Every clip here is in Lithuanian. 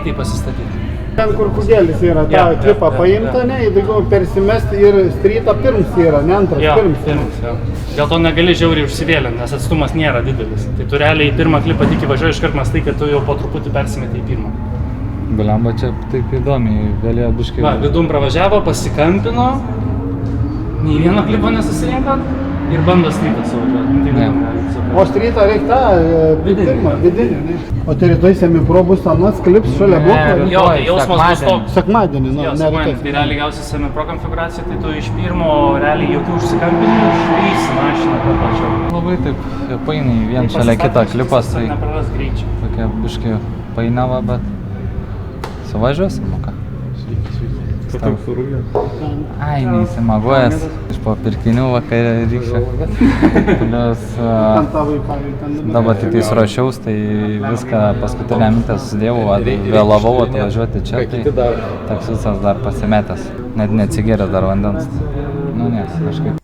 greitai pasistatyti. Ten, kur kugėlis yra, tą klipą paimta, ne, jeigu persimesti ir strytą pirms yra, ne antras, pirms. Dėl to negali žiauriai užsivėlinti, nes atstumas nėra didelis. Tai tu realiai į pirmą klipą tik įvažiuoji iškart mastai, kad tu jau po truputį persimeti į pirmą. Blemba, čia taip įdomiai, galėjo biškai... Va, vidum pravažiavo, pasikampino, nei vieno klipo nesusirinko ir bando strytą suvažiuoti. O strytą reikia tą vidinį, ne? O tai rytoj semipro bus anas klips šalia bloko? Jo, tai jausmas bus toks. Sekmadienį, nu, nereikės. Tai realiai gausi semipro konfiguraciją, tai tu iš pirmo realiai jokių užsikampinimų išvysi mašiną kuo plačiau. Labai taip painiai, vien šalia kitą klipas, tai nepraras greičio. tokia biškai painiava, bet suvažiuosim, o ką? Ai, neįsimaguojas iš po pirkinių vakarė ryšio. Plius dabar tik tais ruošiaus, tai viską paskutinę minutę susidėjau, vėlavau atvažiuoti čia, tai toks visas dar pasimetęs, net neatsigėręs dar vandens. Nu ne, kažkaip.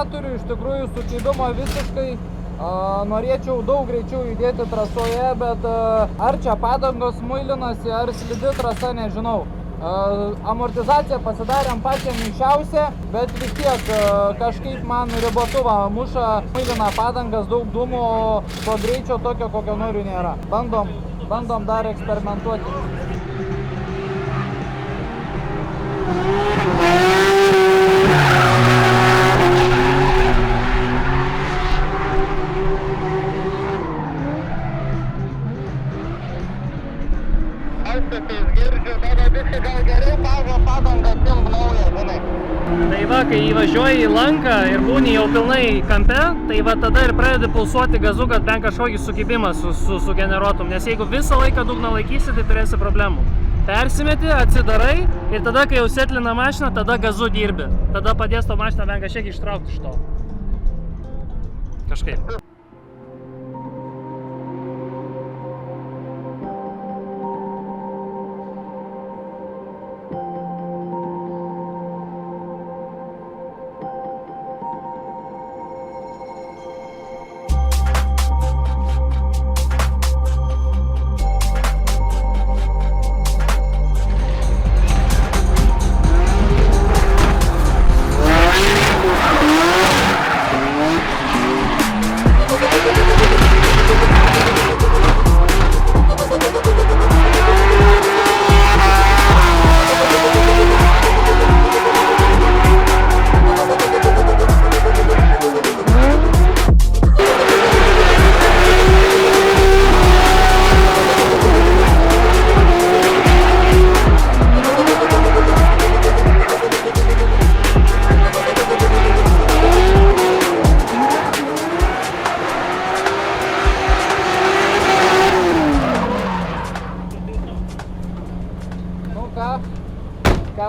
Neturiu iš tikrųjų sukibimo visiškai, norėčiau daug greičiau judėti trasoje, bet ar čia padangos muilinasi, ar slidi trasa, nežinau. Amortizaciją pasidarėm pačią minkščiausią, bet vis tiek kažkaip man ribotuvą muša, muilina padangas, daug dūmų, to greičio tokio, kokio noriu, nėra. Bandom dar eksperimentuoti. Tai va, kai įvažiuoji į lanką ir būni jau pilnai kampe, tai va tada ir pradedi pulsuoti gazu, kad bent kažkokį sukibimą sugeneruotum, nes jeigu visą laiką dugną laikysi, tai turėsi problemų. Persimeti, atsidarai ir tada, kai jau setlina mašiną, tada gazu dirbi. Tada padės to mašiną bent kažkiek ištraukti iš to. Kažkaip.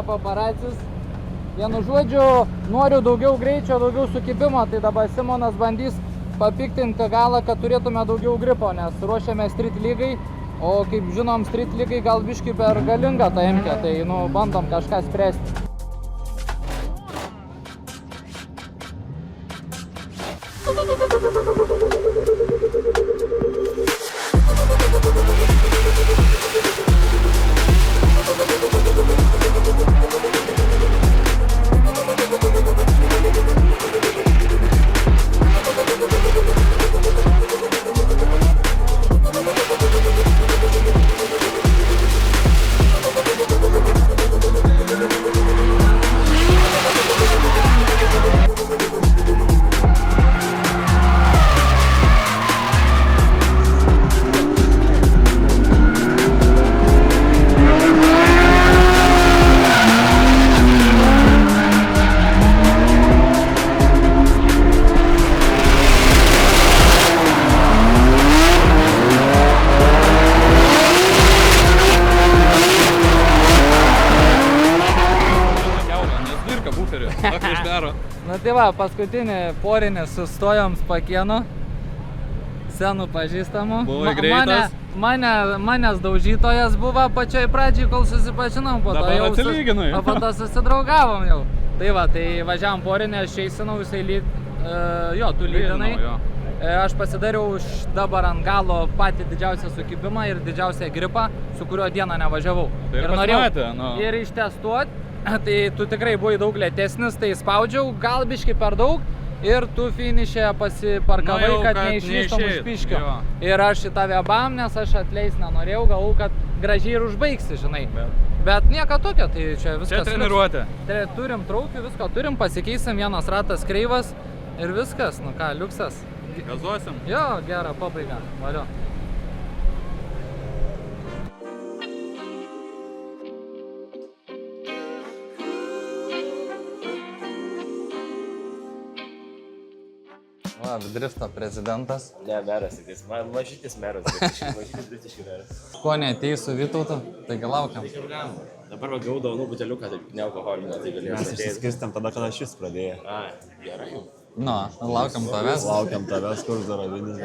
Paparacis. Vienu žodžiu, noriu daugiau greičio, daugiau sukibimo, tai dabar Simonas bandys papiktinti galą, kad turėtume daugiau gripo, nes ruošiame street lygai, o kaip žinom, street lygai gal biškį per galingą tą imkę, tai bandom kažką spręsti. Na tai va, paskutinį porinį sustojom Spakienu, senų pažįstamų. Buvo greitas. Manęs daužytojas buvo pačioj pradžiai, kol susipažinom, po to jau po to susidraugavom jau. Tai va, tai važiavom porinį, aš eisinau, jisai tu lydinai. Aš pasidariau dabar ant galo patį didžiausią sukibimą ir didžiausią gripą, su kuriuo dieną nevažiavau. Tai ir norėjau ir ištestuoti. Tai tu tikrai buvai daug lėtesnis, tai spaudžiau, gal biškį per daug ir tu finišė pasiparkavai, kad neišlystum iš piškio. Ir aš į tave bam, nes aš atleis nenorėjau, galvau, kad gražiai ir užbaigsi, žinai. Bet nieko tokio, tai čia viskas. Čia treniruotė. Turim traukių, visko turim, pasikeisim, vienas ratas kreivas ir viskas, liuksas. Gazuosim? Jo, gerą pabaigą, valio. Va, drifto prezidentas. Ne, meras, jis mažytis meras, mažytis visiškai meras. Ko neatėjai su Vytautu, taigi laukiam. Dabar gavau dovanų buteliuką, nealkoholinio, tai galėjau. Mes išsiskirstėm tada, kada šis pradėjo. Gerai jau. Laukiam tavęs. Laukiam tavęs, kur Zaravinis.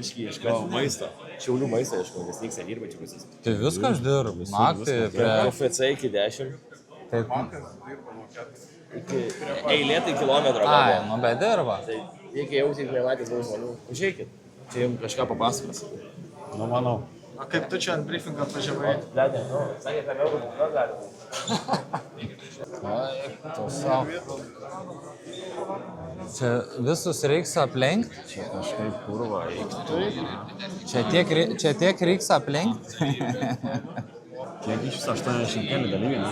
Iškai ieškau maisto. Šiaulių maisto ieškau, nes nieks nedirba čia pasis. Tai viską aš dirbu. Naktį prie... OFC iki 10. Taip. Eilė tai kilometro. Ai, bet dirba. Tai reikia jau tik nematęs daug žmonių. Užeikit, čia jums kažką papasakos. Manau. O kaip tu čia ant briefingą atvažiavai? Ledė, sakė, kad jau būtų gali. Tu savo. Čia visus reiks aplenkti? Čia kažkaip kurva eiktų. Čia tiek reiks aplenkti? Kiek iš 80 keli dalyviai, ne?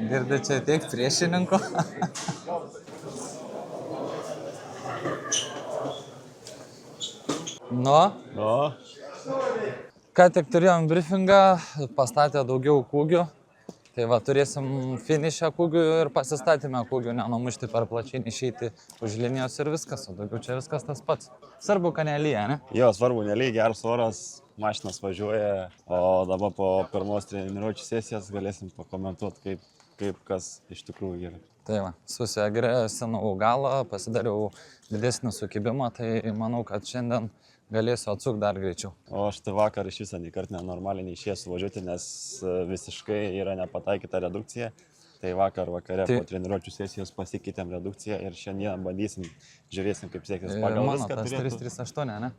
Girdi, čia tiek priešininkų? Ką tik turėjom briefingą, pastatė daugiau kūgių. Tai va, turėsim finišę kūgių ir pasistatymę kūgių, nenumušti per plačiai, išeiti už linijos ir viskas, o daugiau čia viskas tas pats. Svarbu, kad nelyja, ne? Jo, svarbu, nelyja, geras oras, mašinas važiuoja, o dabar po pirmos treniruočių sesijas galėsim pakomentuoti, kaip kas iš tikrųjų gerai. Tai va, susiagresinau galą, pasidariau didesnį sukibimą, tai manau, kad šiandien galėsiu atsukti dar greičiau. O aš tai vakar iš viso nei kart nenormaliai neišėjęs važiuoti, nes visiškai yra nepataikyta redukcija. Tai vakare po treniruočių sesijos pasikeitėm redukciją ir šiandien bandysim, žiūrėsim kaip siekis pagal mano, viską. Tas 338, ne?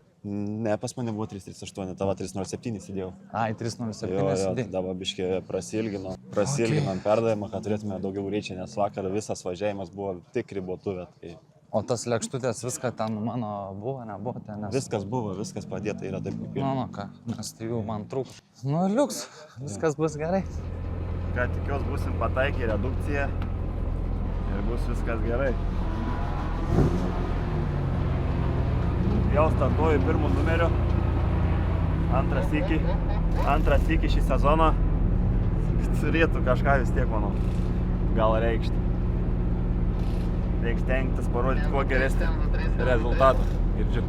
Ne, pas mane buvo 338, tavo 307 sėdėjau. Ai, 307 sėdėjau. Dabar biškį prasilginom perdavimą, kad turėtume daugiau greičiai, nes vakar visas važiavimas buvo tik ribotuvė. Tai... O tas lėkštutės viską ten mano buvo, nebuvo ten? Nes... Viskas buvo, viskas padėta yra taip kaip ir. Ką, nes tai jų man trūko. Nu, liuks, viskas bus gerai. Ką tikiuos būsim pataikę redukciją ir bus viskas gerai. Jau startuoju pirmų numerių. Antras iki šį sezoną. Turėtų kažką vis tiek, manau, gal reikšti. Reiks stengtis parodyti kuo geresnį rezultatą. Girdžiu.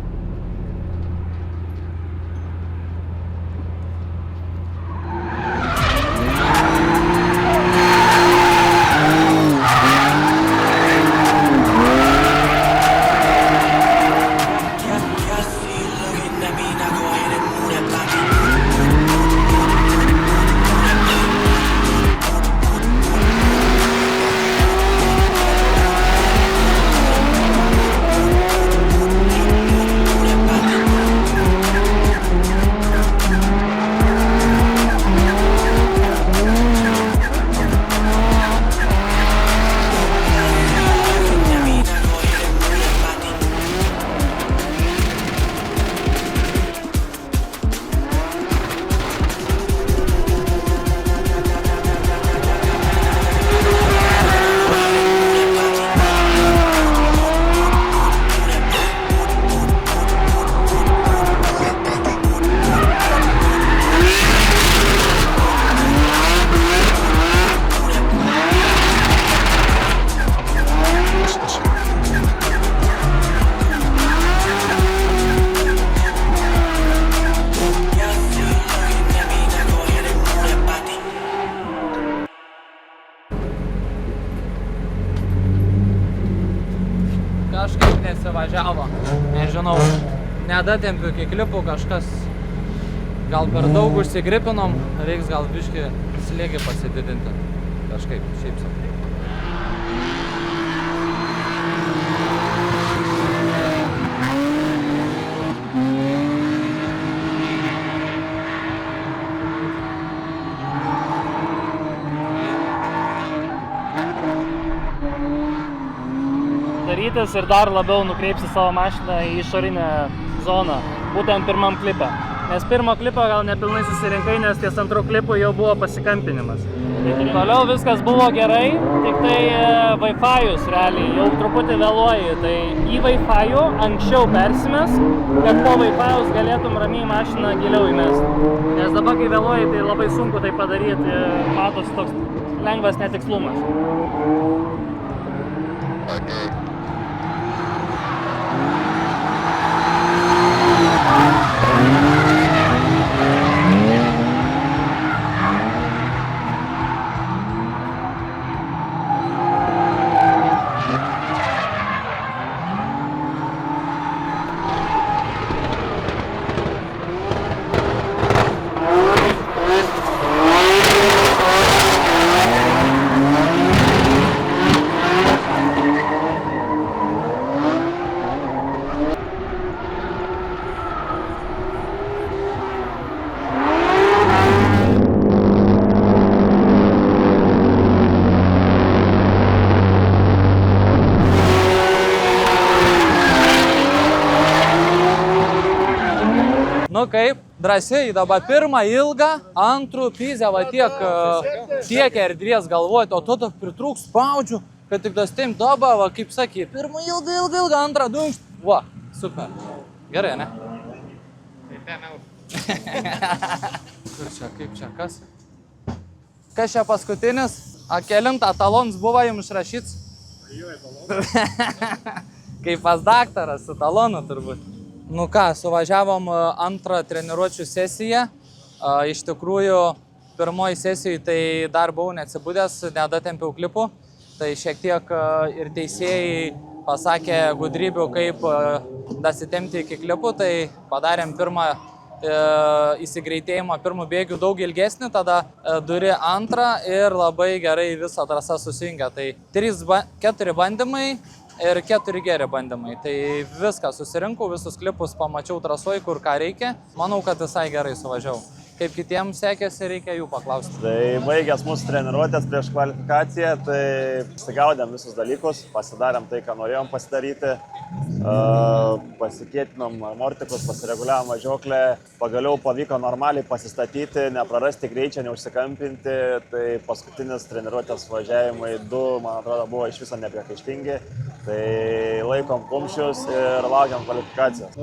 nežinau, nedatempiu iki klipų, kažkas gal per daug užsigripinom, reiks gal biškį slėgį pasididinti. Kažkaip, šiaip sau. Darytis ir dar labiau nukreipsi savo mašiną į išorinę zoną, būtent pirmam klipe. Nes pirmo klipo gal nepilnai susirinkai, nes ties antro klipu jau buvo pasikampinimas. Toliau viskas buvo gerai, tik tai Wi-Fi'us realiai jau truputį vėluoji. Tai į Wi-Fi'ų anksčiau persimes, kad po Wi-Fi'us galėtum ramiai mašiną giliau įmesti. Nes dabar, kai vėluoji, tai labai sunku tai padaryti, matosi toks lengvas netikslumas. Nu kaip, drąsiai, dabar pirmą ilgą, antrų pizę, va tiek erdvės galvoti, o tada pritrūks spaudžiu, kad tik das tim dobą, va kaip sakė, pirmą ilgą, antrą dunkšt. Va, super. Gerai, ne? Kur čia, kaip čia, kas? Kas čia paskutinis? A kelintą talons buvo jums išrašyts? Kaip pas daktaras su talonu turbūt. Nu ką, suvažiavom antrą treniruočių sesiją. Iš tikrųjų, pirmoji sesijoje tai dar buvau neatsibūdęs, nedatempiau klipų. Tai šiek tiek ir teisėjai pasakė gudrybių, kaip dasitempti iki klipų. Tai padarėm pirmą įsigreitėjimą, pirmų bėgių daug ilgesnį, tada duri antrą ir labai gerai visą trasą susijungia. Tai 4 bandymai ir 4 geri bandymai. Tai viską susirinkau, visus klipus pamačiau trasoj, kur ką reikia. Manau, kad visai gerai suvažiavau. Kaip kitiems sekėsi, reikia jų paklausti. Tai baigęs mūsų treniruotės prieš kvalifikaciją, tai pasigaudėm visus dalykus, pasidarėm tai, ką norėjom pasidaryti, pasikeitinom amortikus, pasireguliavom važiuoklę, pagaliau pavyko normaliai pasistatyti, neprarasti greičio, neužsikampinti, tai paskutinis treniruotės važiavimai 2, man atrodo, buvo iš viso nepriekaištingi, tai laikom kumščius ir laukiam kvalifikacijos.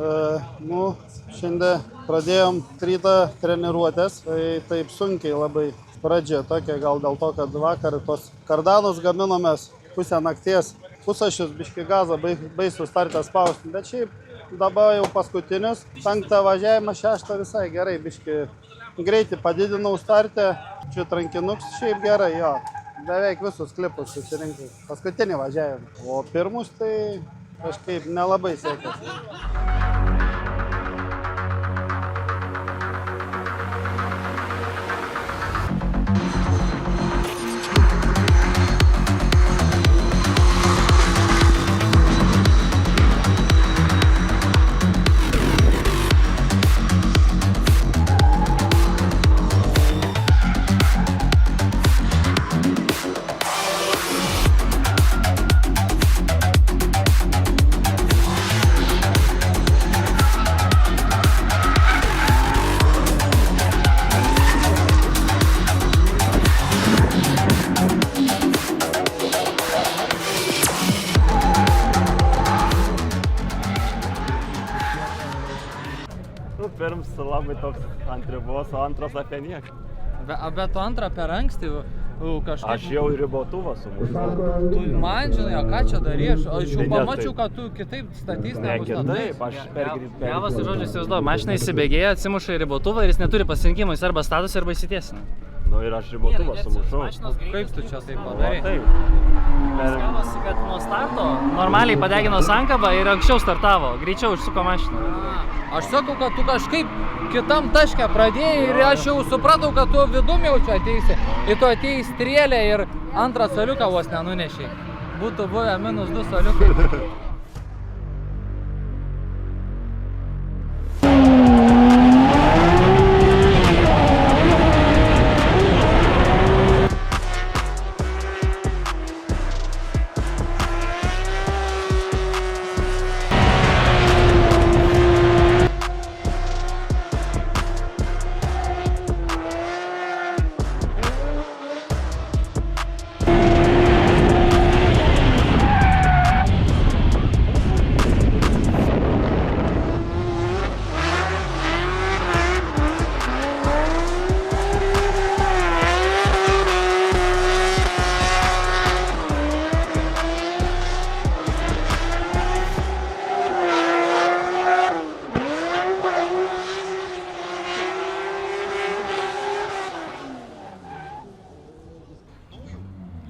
Šiandien pradėjom rytą treniruotės, tai taip sunkiai labai pradžia tokia, gal dėl to, kad vakar tos kardanus gaminomės pusę nakties, pusašius biški gazą baisu startą spausti, bet šiaip dabar jau paskutinis, 5 važiavimą, 6 visai gerai, biški greitį padidinau startę, čia trankinuks šiaip gerai, jo, beveik visus klipus susirinkau, paskutinį važiavimą, o pirmus tai kažkaip nelabai sekėsi. Pirms labai toks ant ribos, o antras apie nieką. Bet tu antrą per anksti kažkaip... Aš jau ribotuvą sumušau. Tu man žinai, o ką čia darys? Aš jau pamačiau, kad tu kitaip statys Ne kitaip, aš per Javas, žodžiu, įsivaizduoju, mašina įsibėgėja, atsimuša į ribotuvą ir jis neturi pasirinkimo, jis arba statosi, arba įsitiesina. Nu ir aš ribotuvą sumušau. Kaip tu čia taip padarai? Taip. Gavosi, kad nuo starto normaliai padegino sankabą ir anksčiau startavo, greičiau užsuko mašiną. Aš sakau, kad tu kažkaip kitam taške pradėjai ir aš jau supratau, kad tu vidum jau čia ateisi. Ir tu atėjai strėlę ir antrą soliuką vos nenunešiai. Būtų buvę -2 soliukai.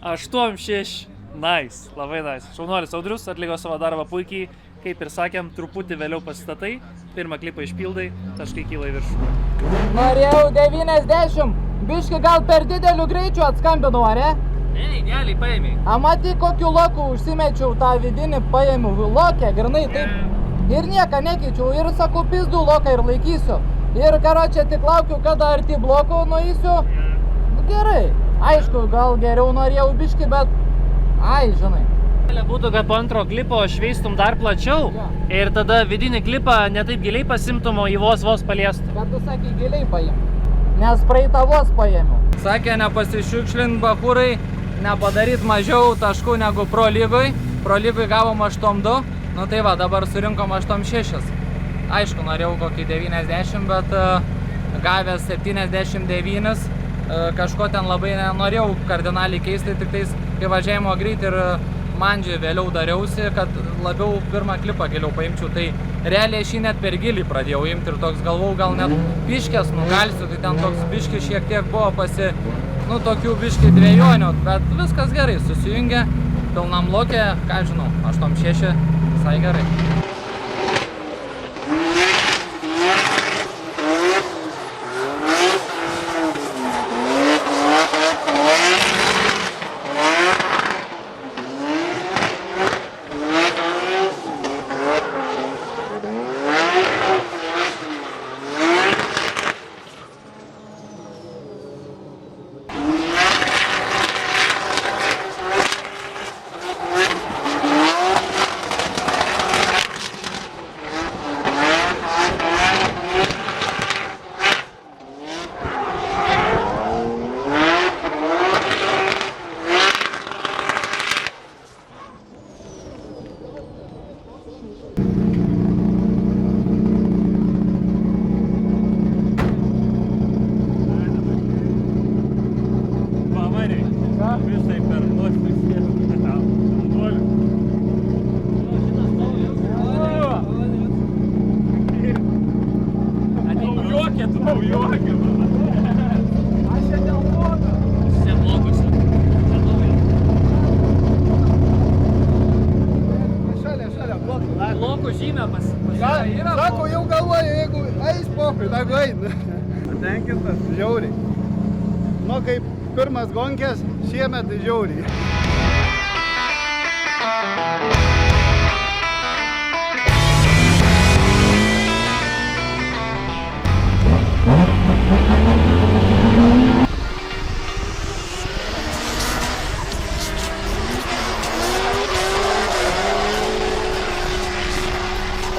Aštuom 6. Nice, labai nice. Šaunuolis Audrius atliko savo darbą puikiai. Kaip ir sakėm, truputį vėliau pasistatai. Pirmą klipą išpildai, taškai kyla į viršų. Norėjau 90. Biški gal per dideliu greičiu atskambinau, ar ne? Ei, geliai, paėmė. Matai, kokiu loku užsimečiau tą vidinį paėmiau lokę, grinai taip. Ir nieką nekeičiau. Ir sakau, pizdu loką ir laikysiu. Ir karočią tik laukiu, kada arti bloko nueisiu. Gerai. Aišku, gal geriau norėjau biški, bet... Ai, žinai. Būtų, kad po antro klipo šveistum dar plačiau ir tada vidinį klipą netaip giliai pasimtum, o jį vos paliestum. Bet tu sakė giliai paim. Nes praeitą vos paėmiau. Sakė, nepasišiukšlint bachūrai, nepadaryt mažiau taškų negu pro lygoj. Pro lygoj gavom 8-2, nu tai va, dabar surinkom 8-6. Aišku, norėjau kokį 90, bet gavęs 79. Kažko ten labai nenorėjau kardinaliai keisti, tik tais kai važiavimo greit ir mandžiai vėliau dariausi, kad labiau pirmą klipą giliau paimčiau, tai realiai aš jį net per gilį pradėjau imti ir toks galvau, gal net biškės nugalsiu, tai ten toks biškis šiek tiek buvo tokių biškį dviejonių, bet viskas gerai, susijungė, pilnam lokė, ką žinau, 8-6, visai gerai. Lokų žymę pasižiūrėjau. Sako, jau galvoju, jeigu eis pokui, da gaina. Patenkintas, žiauriai. Nu, kaip pirmas gonkės, šiemet tai žiauriai.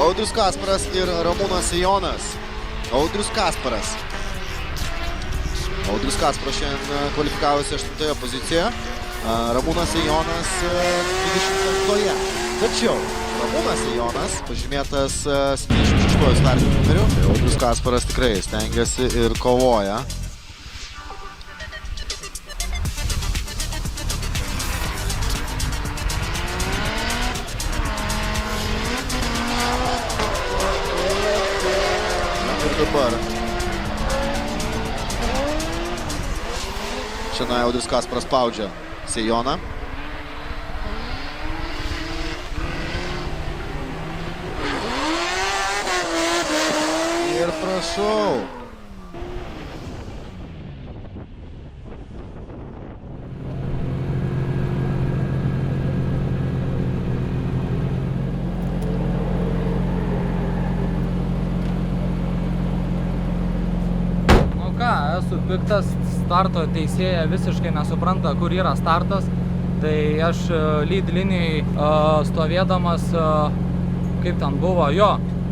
Audrius Kasparas ir Ramūnas Jonas. Audrius Kasparas. Audrius Kasparas šiandien kvalifikavosi 8 pozicijoje. Ramūnas Jonas 25-oje. Tačiau Ramūnas Jonas pažymėtas 76 startiniu numeriu. Audrius Kasparas tikrai stengiasi ir kovoja. Dabar šiandien Audrius Kasparas spaudžia Sejoną. Ir prašau. Esu piktas, starto teisėja visiškai nesupranta, kur yra startas. Tai aš lead linijai stovėdamas, kaip ten buvo,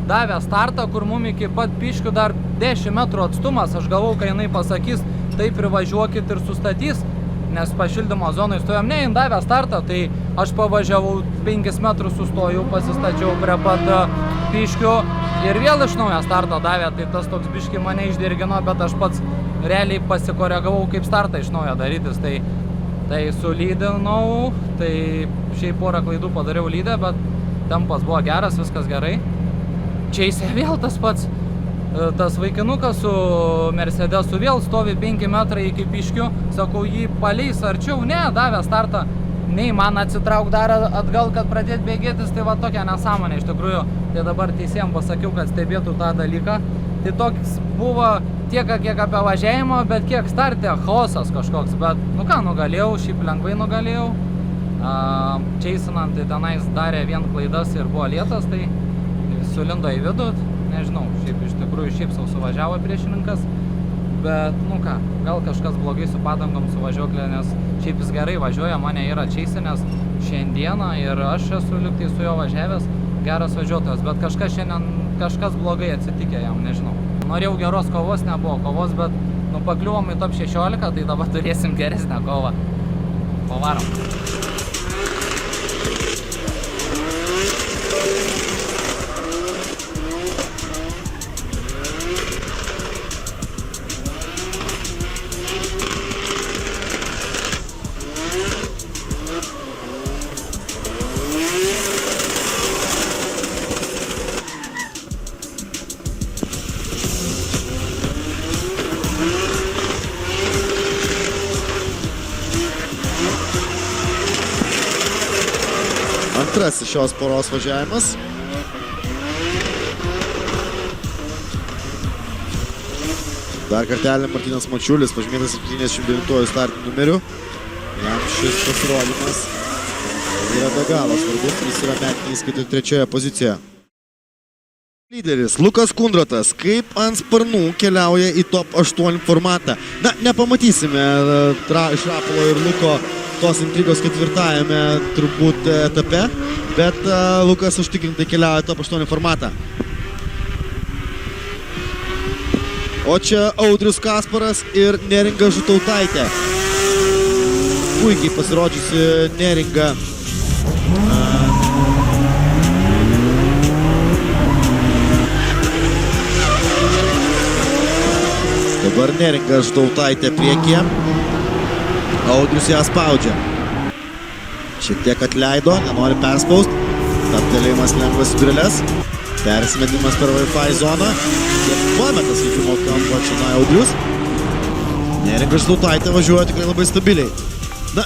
davė startą, kur mum iki pat piškių dar 10 metrų atstumas. Aš galvau, kai jinai pasakys, taip privažiuokit ir sustatys, nes pašildymo zonai stovėjom. Ne, jin davė startą, tai aš pavažiavau 5 metrus, sustojau, pasistačiau prie pat piškių ir vėl iš naujo startą davė. Tai tas toks biški mane išdirgino, bet aš pats realiai pasikoregavau, kaip startą iš naujo darytis. Tai sulydinau, tai šiaip porą klaidų padariau lydę, bet tempas buvo geras, viskas gerai. Čia įsė vėl tas pats, tas vaikinukas su Mercedesu vėl stovi 5 metrai iki piškių, sakau, jį paleis arčiau, ne, davė startą, nei man atsitrauk dar atgal, kad pradėt bėgėtis, tai va tokia nesąmonė iš tikrųjų. Tai dabar teisėjams pasakiau, kad stebėtų tą dalyką. Tai toks buvo tiek, kiek apie važiavimą, bet kiek starte chaosas kažkoks, bet nu ką, nugalėjau, šiaip lengvai nugalėjau. Čeisinant, tai tenais darė vien klaidas ir buvo lietas, tai sulindo į vidų, nežinau, šiaip iš tikrųjų šiaip sau suvažiavo priešininkas, bet nu ką, gal kažkas blogai su padangom su važiuoklė, nes šiaip jis gerai važiuoja, mane yra čeisinęs šiandieną ir aš esu liktai su juo važiavęs, geras važiuotojas, bet kažkas blogai atsitikė jam, nežinau. Norėjau geros kovos, nebuvo kovos, bet nu pakliuvom į top 16, tai dabar turėsim geresnę kovą. Pavarom. Antrasis šios poros važiavimas. Dar kartelį Martynas Mačiulis, pažymėtas 79 startiniu numeriu. Jam šis pasirodymas yra be galo svarbus, jis yra metiniai įskaitoje 3 pozicijoje. Lyderis Lukas Kundratas kaip ant sparnų keliauja į top 8 formatą. Na, nepamatysime iš Rapolo ir Luko tos intrigos 4-ajame turbūt etape, bet Lukas užtikrintai keliauja top 8 formatą. O čia Audrius Kasparas ir Neringa Žutautaitė. Puikiai pasirodžiusi Neringa. Dabar Neringa Žutautaitė priekyje. Audrius ją spaudžia. Šiek tiek atleido, nenori perspaust. Taptelėjimas lengvas į dureles. Persimetimas per Wi-Fi zoną. Ir pametas veikimo kampo čia Audrius. Neringa Žutautaitė važiuoja tikrai labai stabiliai. Na.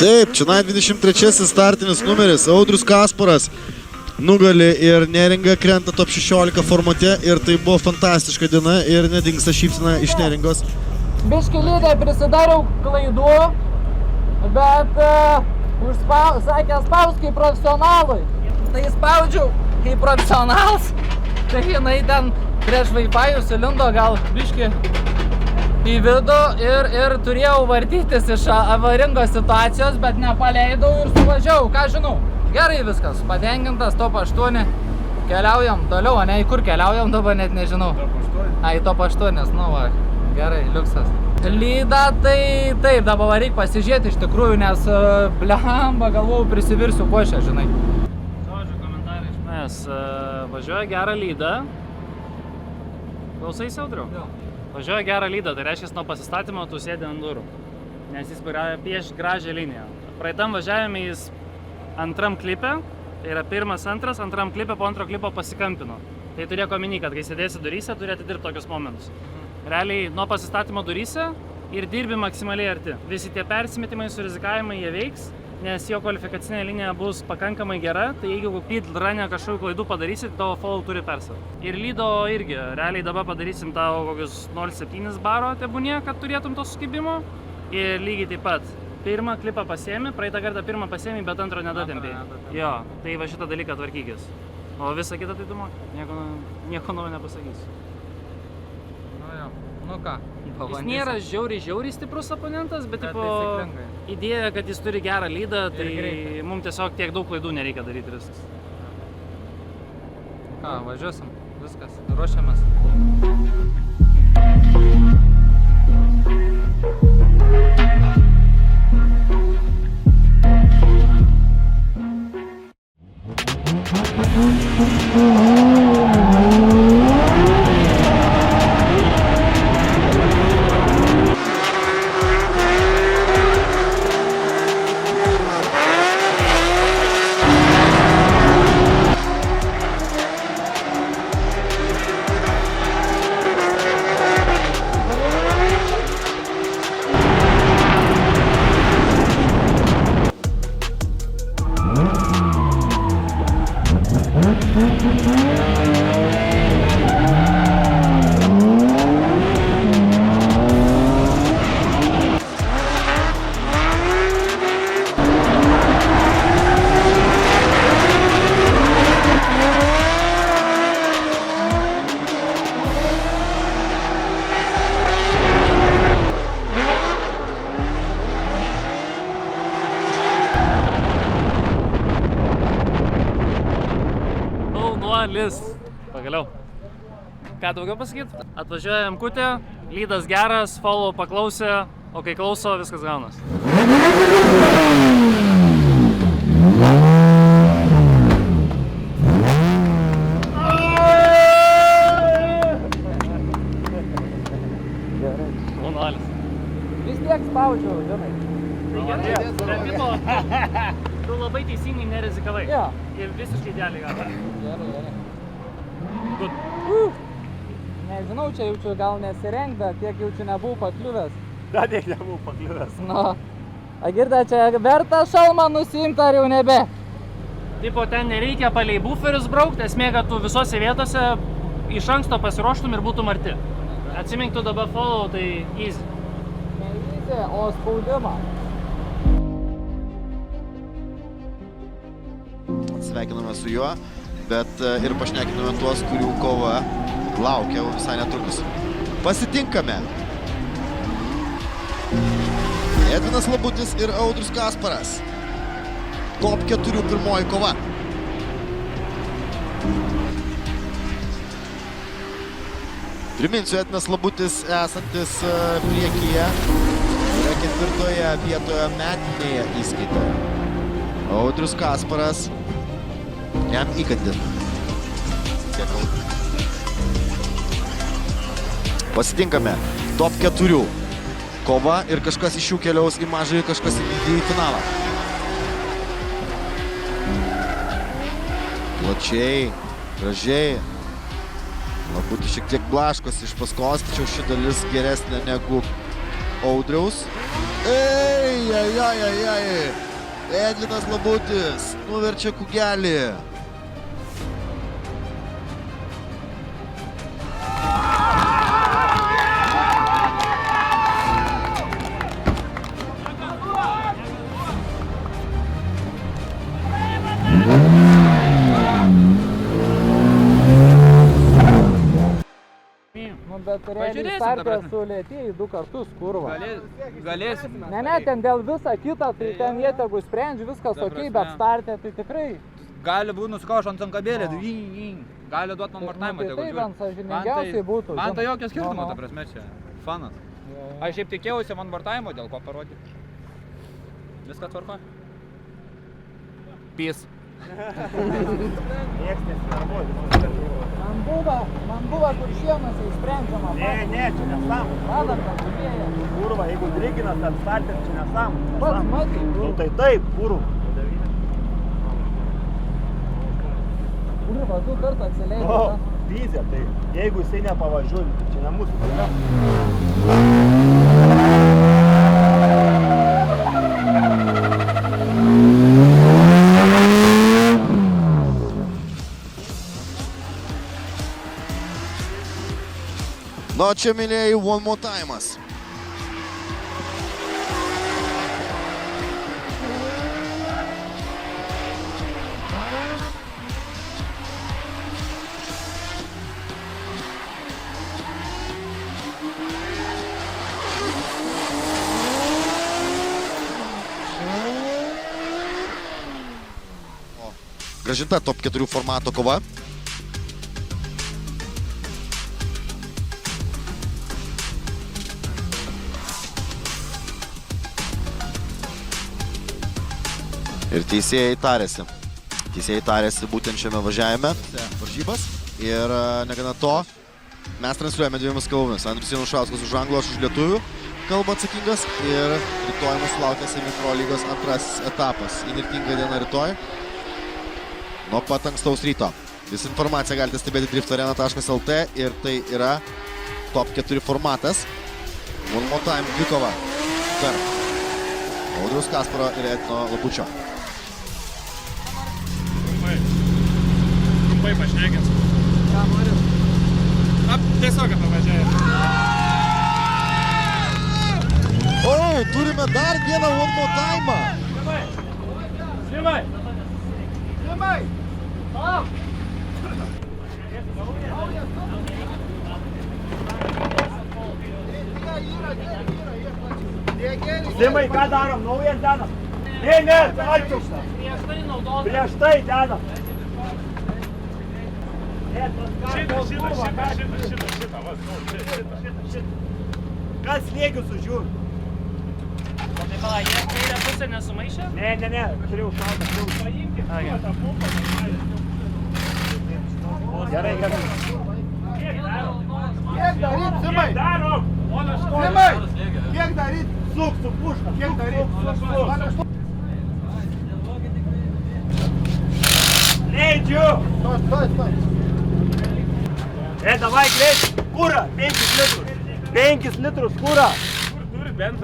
Taip, čia 23 startinis numeris. Audrius Kasparas nugali ir Neringa krenta top 16 formate ir tai buvo fantastiška diena ir nedingsta šypsena iš Neringos. Biški lydė prisidariau klaidų, bet sakė spaus kaip profesionalui. Tai spaudžiau kaip profesionalas, tai jinai ten prieš Wi-Fi užsilindo gal biški į vidų ir turėjau vartytis iš avaringos situacijos, bet nepaleidau ir suvažiavau, ką žinau. Gerai viskas, patenkintas, top 8, keliaujam toliau, ne, į kur keliaujam dabar net nežinau. Į top 8, nu va, gerai, liuksas. Lyda, tai taip, dabar reikia pasižiūrėti iš tikrųjų, nes blamba, galvojau, prisivirsiu košę, žinai. Žodžiu, komentarai iš manęs, važiuoja gerą lydą. Klausai, Audriau? Jo. Važiuoja gerą lydą, tai reiškia, nuo pasistatymo tu sėdi ant durų, nes jis pieš gražią liniją. Praeitam važiavime jis antram klipe, tai yra pirmas, antram klipe, po antro klipo pasikampino. Tai turėk omeny, kad kai sėdėsi duryse, turi atidirbti tokius momentus. Realiai nuo pasistatymo duryse ir dirbi maksimaliai arti. Visi tie persimetimai, surizikavimai, jie veiks nes jo kvalifikacinė linija bus pakankamai gera, tai jeigu pit rane kažkokių klaidų padarysit, tavo follow turi persvarą. Ir lydo irgi, realiai dabar padarysim tavo kokius 0,7 baro tebūnie, kad turėtum to sukibimo. Ir lygiai taip pat, pirmą klipą pasiemi, praeitą kartą pirmą pasiemi, bet antro nedatempėjai. Jo, tai va šitą dalyką tvarkykis. O visą kitą tai tu moki, nieko naujo nepasakysiu. Nu ką, Jis nėra žiauriai stiprus oponentas, bet tipo, idėja, kad jis turi gerą lydą, tai mums tiesiog tiek daug klaidų nereikia daryti viskas. Ką, važiuosim, viskas, ruošiamės. Pagaliau. Ką daugiau pasakyt? Atvažiuoja Mkutė, lydas geras, follow paklausė, o kai klauso, viskas gaunas. Monualis. Vis tiek spaudžiau, žinai. Tu labai teisingai nerizikavai. Jo. Ir visiškai idealiai gavai. Gerai. Good. Nežinau, čia jaučiu gal nesirengt, bet tiek jaučiu nebuvau pakliuvęs. Da, tiek nebuvau pakliuvęs. Nu, Agirda, čia verta šalmą nusiimti ar jau nebe? Tipo, ten nereikia palei buferius braukti, esmė, kad tu visose vietose iš anksto pasiruoštum ir būtum arti. Atsimink, tu dabar follow, tai easy. Ne easy, o spaudimą. Sveikiname su juo, bet ir pašnekiname tuos, kurių kova laukia visai netrukus. Pasitinkame. Edvinas Labutis ir Audrius Kasparas. Top 4 pirmoji kova. Priminsiu, Edvinas Labutis esantis priekyje yra 4. vietoje metinėje įskaitoje. Audrius Kasparas jam įkandin. Pasitinkame top 4 kova ir kažkas iš jų keliaus į mažąjį, kažkas į finalą. Plačiai, gražiai. Labutis šiek tiek blaškosi iš paskos, tačiau ši dalis geresnė negu Audriaus. Edvinas Labutis nuverčia kūgelį. Bet realiai startė sulėtėjai 2 kartus kurva. Galėsim. Ne, ten dėl visą kitą, tai ten jie tegu sprendžia, viskas okei, bet startė tai tikrai. Gali būti nusikauš ant kabelė, gali duoti man martavimą, tai man sąžiningiausiai būtų. Man tai jokio skirtumo, ta prasme, čia fanas. Aš šiaip tikėjausi man martavimo, dėl ko parodyti. Viską tvarko? Peace. Man buvo kur šienas įsprendžiama. Ne, čia nesam. Padarka, žuvėja. Kurva, jeigu driginas ant startės, čia nesam. Pats matai. Nu tai taip, kurva. Kurva, 2 kartą atsileidai. O, dyzė, tai jeigu jisai nepavažiuoja, tai čia ne mūsų problema. Na, čia, mėlyjei, one more time'as. Gražinta top 4 formato kova. Ir teisėjai tarėsi. Teisėjai tarėsi būtent šiame važiavime. Varžybas. Ir negana to, mes transliuojame dviejomis kalbomis. Andrius Janušauskas už anglų, aš už lietuvių kalbą atsakingas. Ir rytoj mūsų laukia Seimo Pro lygos antrasis etapas. Įnirtinga diena rytoj. Nuo pat ankstaus ryto. Visą informaciją galite stebėti driftarena.lt ir tai yra top 4 formatas. One more time dvikova tarp Audriaus Kasparo ir Edino Labučio. Trumpai pašnekės. Ką norit? Tiesiog apavažiavę. O, turime dar vieną one more time'ą. Slimai! Slimai! Simai, ką darom? Naujas dedam? Ne, atkiaušta. Prieš tai naudota. Prieš tai dedam. Kas slėgius užžiūr? Tai pala, jie kairę pusę nesumaišė? Ne, turėjau šaltą. Paimkit tą pumpą. Gerai. Kiek daryt, Simai? Darom! Simai! Kiek daryt? Suk su puška. Kiek daryt? Leidžiu! Stos. Davai greit. Kūra, 5 litrus. 5 litrus kūra.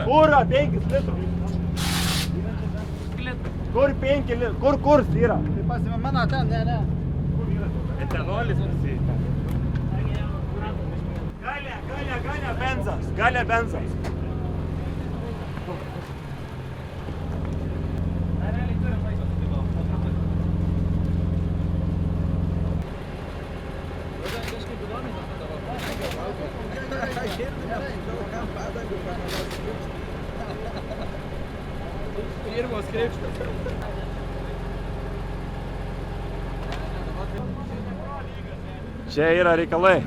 Kūra, 5 litrus. Kur 5 litrus? Kur yra? Tai pasimė mano ten, ne. Etanolis visi. Galia benzas. Pirmos krepštas. Čia yra reikalai.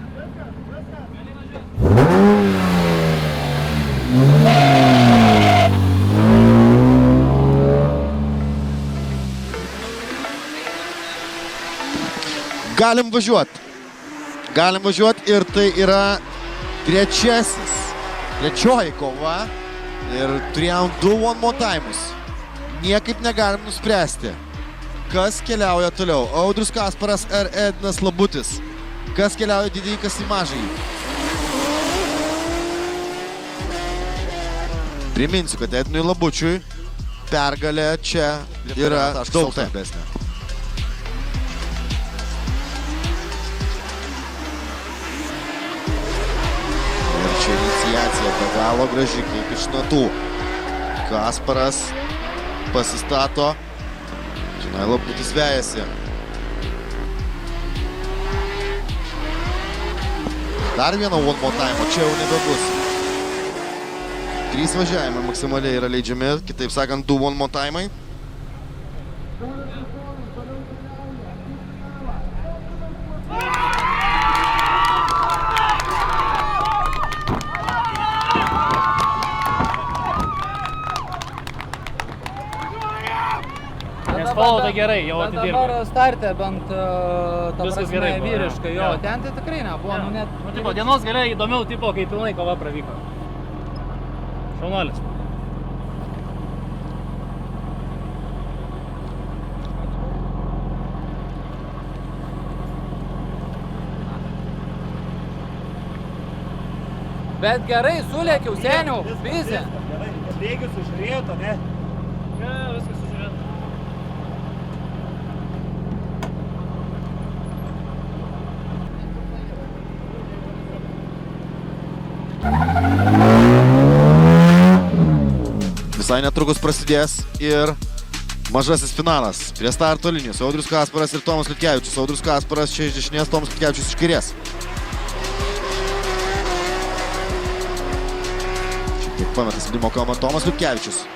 Galim važiuoti ir tai yra trečioji kova ir turėjom 2 one more time'us. Niekaip negalim nuspręsti, kas keliauja toliau. Audrius Kasparas ar Edinas Labutis. Kas keliauja didįjį, kas į mažąjį. Priminsiu, kad Edinui Labučiui pergalė čia yra daug svarbesnė. Ir čia iniciacija be galo graži, kaip iš natų. Kasparas pasistato, žinai, Labutis vejasi. Dar vieną one more time, o čia jau nebebus. 3 važiavimai maksimaliai yra leidžiami, kitaip sakant, 2 one more time'ai. Spalva tai gerai, jau atidirbo. Dabar starte bent ta Viskas prasme gerai buvo, vyriškai, jo, jo. ten tai tikrai nebuvo, nu net... Nu, tipo, dienos gale įdomiau, tipo, kai pilnai kova pravyko. Šaunuolis. Bet gerai, sulėkiau, seniau, vizė. Slėgius užrėto, ne? Ne, viskas sužiūrėta. Visai netrukus prasidės ir mažasis finalas. Prie starto linijos Audrius Kasparas ir Tomas Liutkevičius. Audrius Kasparas čia iš dešinės, Tomas Liutkevičius iš kairės. Šiek tiek pametas slydimo kamą Tomas Liutkevičius.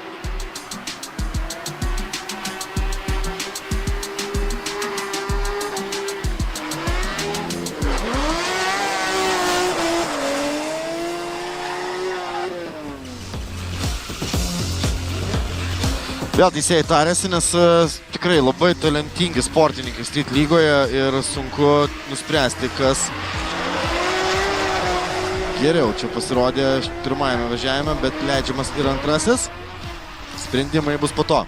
Vėl teisėjai tarėsi, nes tikrai labai talentingi sportininkai Street lygoje ir sunku nuspręsti, kas geriau čia pasirodė pirmajame važiavime, bet leidžiamas ir antrasis. Sprendimai bus po to.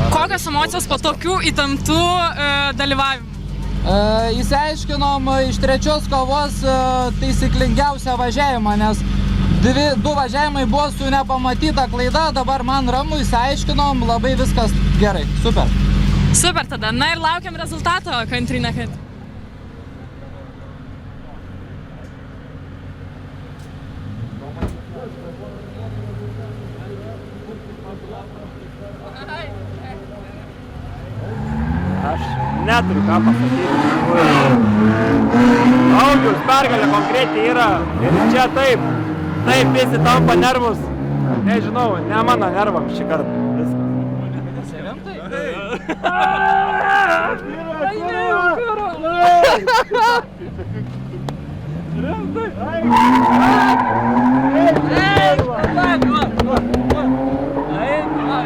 Kokios emocijos po tokių įtemptų dalyvavimų? Įsiaiškinom iš trečios kovos taisyklingiausią važiavimą, nes du važiavimai buvo su nepamatyta klaida, dabar man ramu, įsiaiškinom, labai viskas gerai, super. Super tada, na ir laukiam rezultato, kantri nekantri. Aš neturiu ką pasakyti. Audriaus pergalė konkretiai yra. Ir čia taip visi tampa nervus. Nežinau, ne mano nervams šį kartą. Viskas.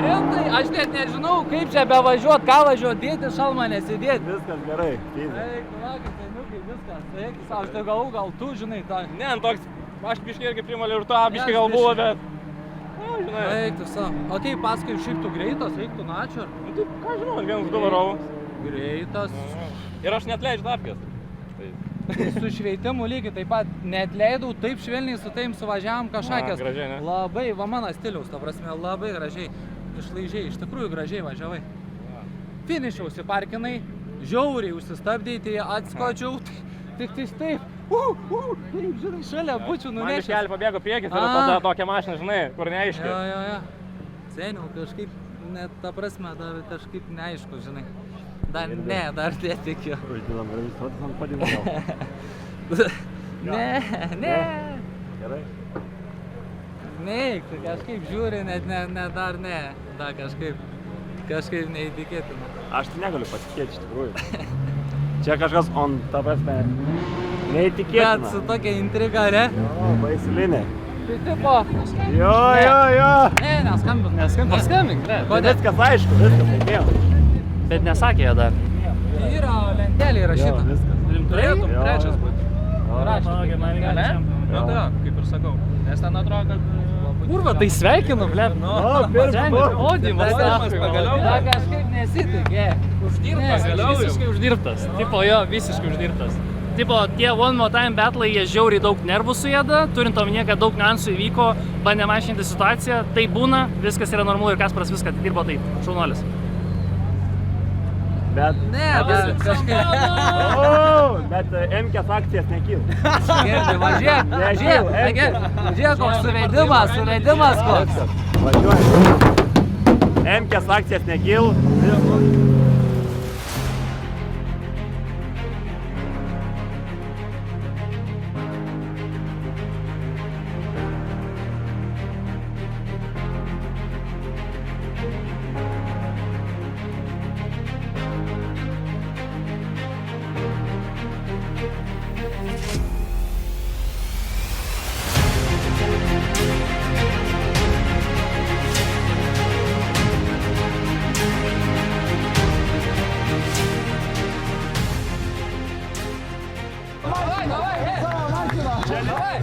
Rimtai, aš net nežinau, kaip čia bevažiuot, ką važiuot, dėti šalmą, nesidėti. Viskas gerai. Eik, vakar, seniukai, viskas. Eik, aš tai gal tu, žinai, tą. Ne, toks, aš biškai irgi primaliu ir to, biškai gal buvo, bet... Žinai. Eik, tu savo. O tai paskui šiaip tu greitas, reiktų načio. Nu tai, ką žinau, 1-2 varovų. Greitas. Ir aš neatleidžiu tapkės. Su šveitimu lygiai taip pat neatleidau, taip švelniai su taim suvažiavam kažkakės. Gražiai, ne? Labai, va mano stiliaus, ta prasme, labai gražiai. Išlaižiai, iš tikrųjų gražiai važiavai. Finišiausi parkinai, žiauriai užsistabdėjai, tai atskočiau, tik taip, taip, žinai, šalia būčiau nunešęs. Man biškelį pabėgo priekis ir tada tokia mašina, žinai, kur neaiški. Jo. Seniau, kažkaip, net ta prasme, dar kažkaip neaišku, žinai. Dar netikiu. Uždėlam ir visuotis ant padėjau. Ne. Gerai. Neik, kažkaip žiūri, dar kažkaip neįtikėtina. Aš tai negaliu patikėti iš tikrųjų. Čia kažkas ta prasme neįtikėtina. Bet su tokia intriga, ne? Jo, baisilinė. Tai tipo... Jo. Ne, neskambink. Paskambink, ne. Viskas aišku, viskas reikėjo. Bet nesakė jie dar. Tai yra lentelė įrašyta. Viskas. Turėtum trečias būti. Ne? Nu tai, kaip ir sakau. Nes ten atrodo, kad... Kurva, tai sveikinu, blėt. Podiumas, pagaliau. Da kažkaip nesitikė. Uždirbtas, visiškai uždirbtas. Tipo, jo, visiškai uždirbtas. Tipo, tie One More Time battlai, jie žiauriai daug nervų suėda, turint omenyje, kad daug niuansų įvyko, bandė aiškinti situaciją, tai būna, viskas yra normalu ir Kasparas viską dirbo taip, šaunuolis. Bet... Ne, bet kažkaip... Bet MK's akcijas nekyl. Gerdi, važiuok, koks suvedimas koks. Važiuoju. MK's akcijas nekyl.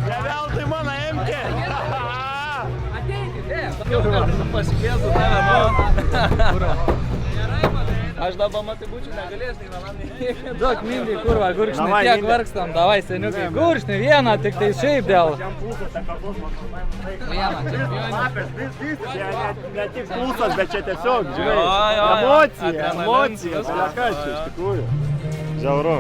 Neveltui mano MK. Ateikit, pasikviesiu tave. Gerai, Aš dabar matai būčiau negalės, nei vienam. Duok mindį, kurva, gurkšnį, tiek vargstam, davai seniukai. Gurkšnį vieną, tik tai šiaip dėl. Vieną, Ne tik pulsas, bet čia tiesiog, žinai, emocija, kas čia iš tikrųjų. Žiauru.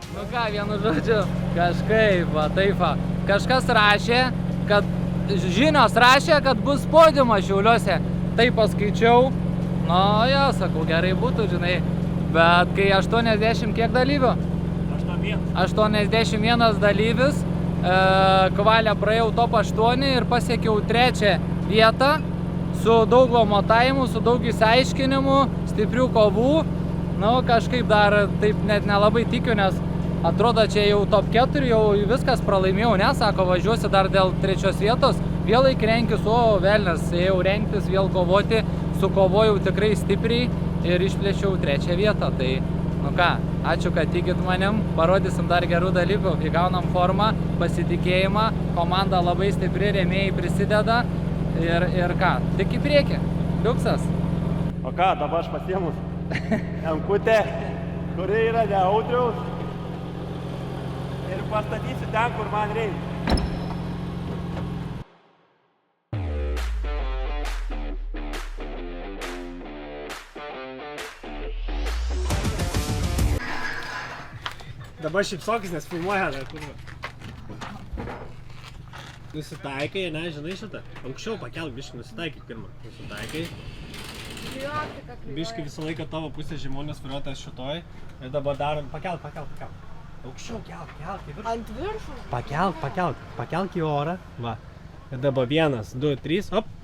Nu ką, vienu žodžiu, kažkaip, va, taip, va. Kažkas rašė, kad žinios rašė, kad bus podiumas Šiauliuose. Tai paskaičiau, nu jo, sakau, gerai būtų, žinai, bet kai 80 kiek dalyvių? 81 dalyvis, kvalę praėjau top 8 ir pasiekiau 3 vietą su daug lomotavimų, su daug įsiaiškinimų, stiprių kovų. Nu, kažkaip dar taip net nelabai tikiu, nes atrodo, čia jau top 4, jau viskas pralaimėjau, ne, sako, važiuosi dar dėl 3 vietos, vėl įkrenkis, o velnes, ėjau rengtis, vėl kovoti, sukovojau tikrai stipriai ir išplėšiau 3 vietą, tai, nu ką, ačiū, kad tikit manim, parodysim dar gerų dalykų, įgaunam formą, pasitikėjimą, komanda labai stipri, rėmėjai prisideda ir ką, tik į priekį, liuksas. O ką, dabar aš pasiemus Jankutė, kuri yra neautriaus ir pastatysiu ten, kur man reikia. Dabar šipsokis, nes filmuoja, kurva. Nusitaikai, ne, žinai šitą? Anksčiau pakelk biškį, nusitaikai pirmą. Nusitaikai. Biškį visą laiką tavo pusė žymonės vairuotojas šitoj. Ir dabar darom, pakelk. Aukščiau, kelk į viršų. Ant viršų? Pakelk į orą. Va. Ir dabar 1, 2, 3, op.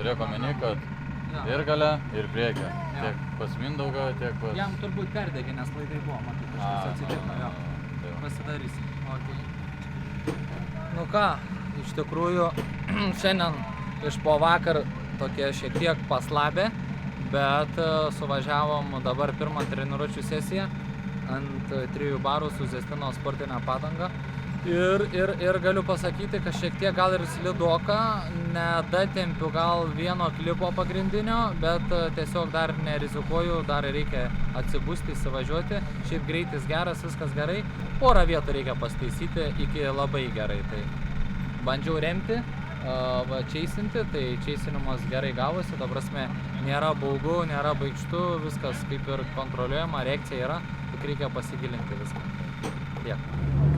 Turėjau omeny, kad ir gale, ir priekį. Tiek pas Mindaugą, tiek pas... Jam turbūt perdegė, nes laidai buvo, matai, kažkas atsitiko, jo. Pasidarysim. Nu ką, iš tikrųjų, šiandien iš po vakar tokie šiek tiek paslabė, bet suvažiavom dabar pirmą treniruočių sesiją ant 3 barų su Zestino sportinę padangą. Ir galiu pasakyti, kad šiek tiek gal ir slidoka, nedatempiu gal vieno klipo pagrindinio, bet tiesiog dar nerizikuoju, dar reikia atsibusti, įsivažiuoti. Šiaip greitis geras, viskas gerai. Porą vietų reikia pastaisyti iki labai gerai. Tai bandžiau remti, čeisinti, tai čeisinimas gerai gavosi, ta prasme nėra baugu, nėra baigštu, viskas kaip ir kontroliuojama, reakcija yra, tik reikia pasigilinti viską. Tiek.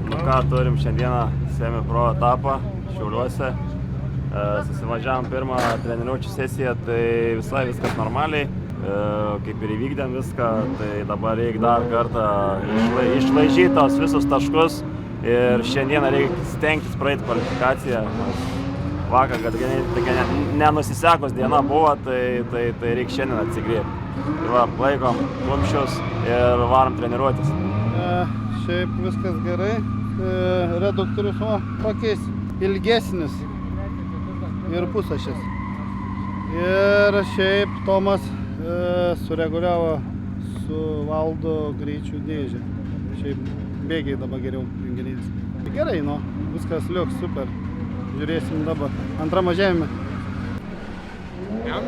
Nu ką, turim šiandieną semi-pro etapą Šiauliuose. Susivažiavom pirmą treniruočių sesiją, tai visai viskas normaliai. Kaip ir įvykdėm viską, tai dabar reikia dar kartą išlaižyti tos visus taškus. Ir šiandieną reikia stengtis praeiti kvalifikaciją. Vakar, kad tokia nenusisekus diena buvo, tai reikia šiandien atsigriebti. Tai va, laikom kumščius ir varom treniruotis. Šiaip viskas gerai, reduktorius pakeis ilgesnis ir pusašis. Ir šiaip Tomas sureguliavo su Valdo greičių dėžę. Šiaip bėgiai dabar geriau renginys. Gerai, nu, viskas liuks, super. Žiūrėsim dabar. Antrą mažėjimą. Niam.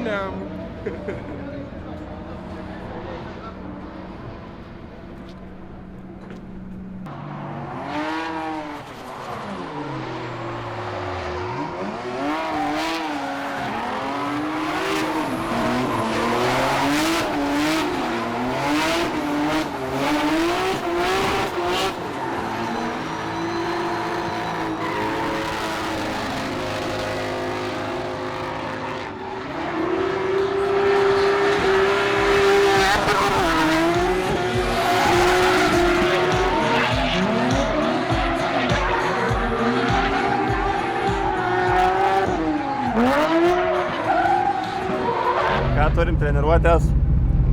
turim treniruotės,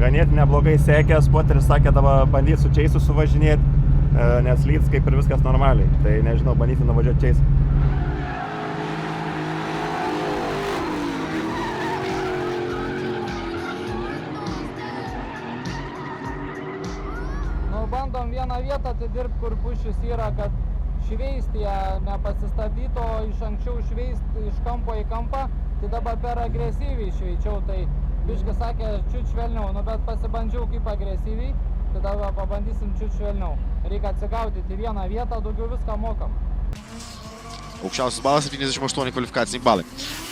ganėtinai neblogai sekęs, Poteris sakė, dabar bandyti su Čeisu suvažinėti, nes Lyds kaip ir viskas normaliai. Tai nežinau, bandyti nuvažiuoti Čeisu. Bandom vieną vietą atidirbti, kur pušis yra, kad šveisti ją nepasistabdytų, o iš anksčiau šveisti iš kampo į kampą, tai dabar per agresyviai šveičiau, tai biškai sakė čiut švelniau, bet pasibandžiau kaip agresyviai, tai dabar pabandysim čiut švelniau. Reikia atsigaudyti vieną vietą, daugiau viską mokam. Aukščiausias balas 78 kvalifikaciniai balai.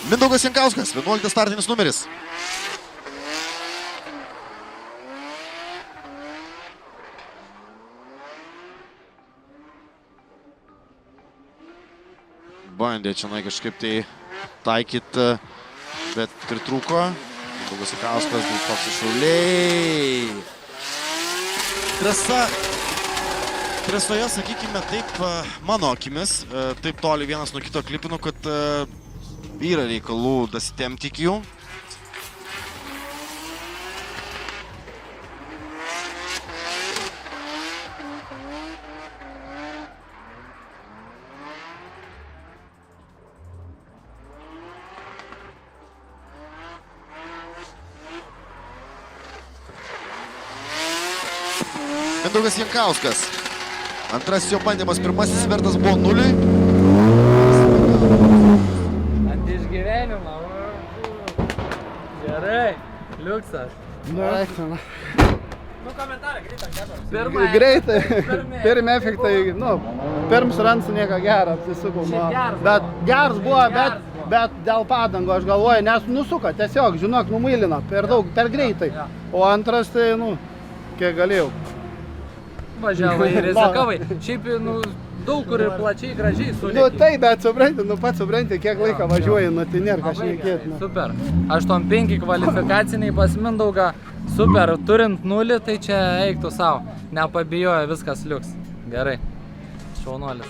Mindaugas Jankauskas, 11 startinis numeris. Bandė čia kažkaip tai taikyti, bet pritrūko. Mindaugas Jankauskas, Toks Šiauliai. Trasoje, sakykime taip, mano akimis, taip toli vienas nuo kito klipinu, kad yra reikalų dasitemti iki jų. Mindaugas Jankauskas. Antrasis jo bandymas, pirmasis svertas buvo 0. Ant išgyvenimo. Gerai, liuksas. Komentarą, greitai. Greitai, pirmi efektai, pirms ransų nieko gerą, apsisukau. Bet geras buvo, bet dėl padango, aš galvoju, nes nusuka, tiesiog, žinok, numailina, per daug, per greitai. O antras tai, kiek galėjau. Važiavai ir rizikavai. Šiaip, daug kur ir plačiai, gražiai sulėkiai. Tai, bet pats supranti, kiek laiką važiuoji, tai nėra ką šnekėti. Super. 8-5 kvalifikaciniai pas Mindaugą. Super. Turint 0, tai čia eiktų savo. Nepabijojo, viskas liuks. Gerai. Šaunuolis.